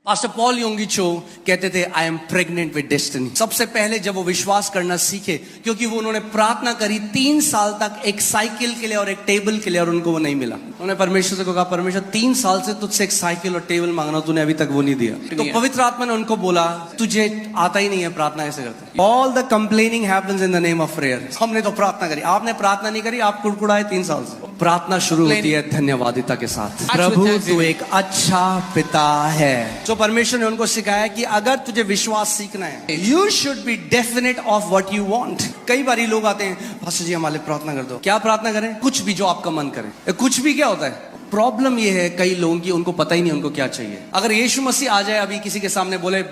Pastor Paul योंगी चो कहते थे I am pregnant with destiny. सबसे पहले जब वो विश्वास करना सीखे, क्योंकि वो उन्होंने प्रार्थना करी 3 साल तक एक साइकिल के लिए और एक टेबल के लिए, और उनको वो नहीं मिला। उन्होंने परमेश्वर से कहा, परमेश्वर 3 साल से तुझसे एक साइकिल और टेबल मांगना, तूने अभी तक वो नहीं दिया। तो पवित्र आत्मा ने उनको बोला, तुझे आता ही नहीं है प्रार्थना ऐसे करते। All the complaining happens in the name of prayer. हमने तो प्रार्थना करी, आपने प्रार्थना नहीं करी, आप कुड़कुड़ाए 3 साल से। प्रार्थना शुरू होती है धन्यवादिता के साथ, प्रभु तू एक अच्छा पिता है। तो परमेश्वर ने उनको सिखाया कि अगर तुझे विश्वास सीखना है, you should be definite of what you want. कई बार लोग आते हैं, पास्टर जी हमारे लिए प्रार्थना कर दो। क्या प्रार्थना करें? कुछ भी जो आपका मन करे। कुछ भी क्या होता है? प्रॉब्लम ये है कई लोगों की, उनको पता ही नहीं उनको क्या चाहिए। अगर यीशु मसीह आ जाए अभी किसी के सामने, बोले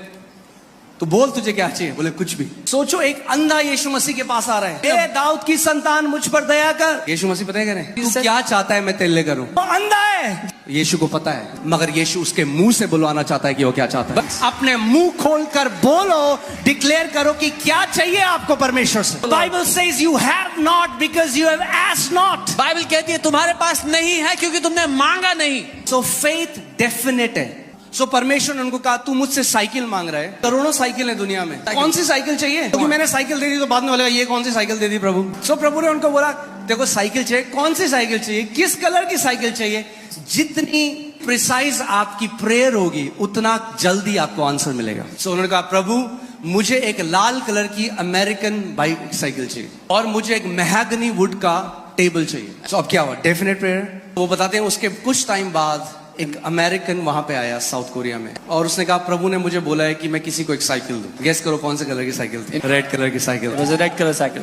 तो बोल तुझे क्या चाहिए, बोले कुछ भी। सोचो एक अंधा यीशु मसीह के पास आ रहा है, ए दाऊद की संतान मुझ पर दया कर। यीशु मसीह पता है कह रहे हैं, तू क्या चाहता है मैं तेरे लिए करूं? वो अंधा है, यीशु को पता है, मगर यीशु उसके मुंह से बुलवाना चाहता है कि वो क्या चाहता है। अपने मुंह खोलकर बोलो, डिक्लेयर करो कि क्या चाहिए आपको परमेश्वर से। Bible says you have not because you have asked not. Bible कहती है तुम्हारे पास नहीं है क्योंकि तुमने मांगा नहीं। सो फेथ डेफिनेट है। सो परमेश्वर ने उनको कहा, तू मुझसे साइकिल मांग रहा है, करोड़ों साइकिल है दुनिया में, कौन सी साइकिल चाहिए? क्योंकि मैंने साइकिल दे दी तो बाद में बोलेगा ये कौन सी साइकिल दे दी प्रभु। सो प्रभु ने उनको बोला, देखो साइकिल चाहिए, कौन सी साइकिल चाहिए, किस कलर की साइकिल चाहिए? जितनी प्रिसाइज आपकी प्रेयर होगी उतना जल्दी आपको आंसर मिलेगा। सो उन्होंने कहा, प्रभु मुझे एक लाल कलर की अमेरिकन बाइक साइकिल चाहिए और मुझे एक मेहगनी वुड का टेबल चाहिए। सो अब क्या हुआ? Definite prayer. वो बताते हैं उसके कुछ टाइम बाद एक अमेरिकन वहां पे आया साउथ कोरिया में, और उसने कहा, प्रभु ने मुझे बोला है कि मैं किसी को एक साइकिल दूं। गेस करो कौन से कलर की साइकिल थी? रेड कलर की साइकिल। Red colour cycle.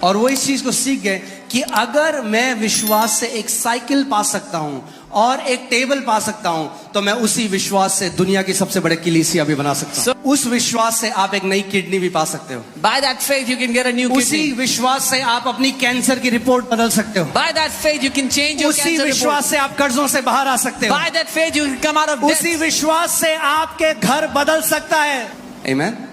और वो इस चीज को सीख गए कि अगर मैं विश्वास से एक साइकिल पा सकता हूं और एक टेबल पा सकता हूं, तो मैं उसी विश्वास से दुनिया की सबसे बड़े कलीसिया भी बना सकता हूं। उस विश्वास से आप एक नई किडनी भी पा सकते हो। By that faith you can get a new kidney. उसी विश्वास से आप अपनी कैंसर की रिपोर्ट बदल सकते हो। By that faith you can change your उसी cancer विश्वास report. से आप कर्जों से बाहर आ सकते हो। By that faith you can come out of debt. उसी विश्वास से आपके घर बदल सकता है। Amen.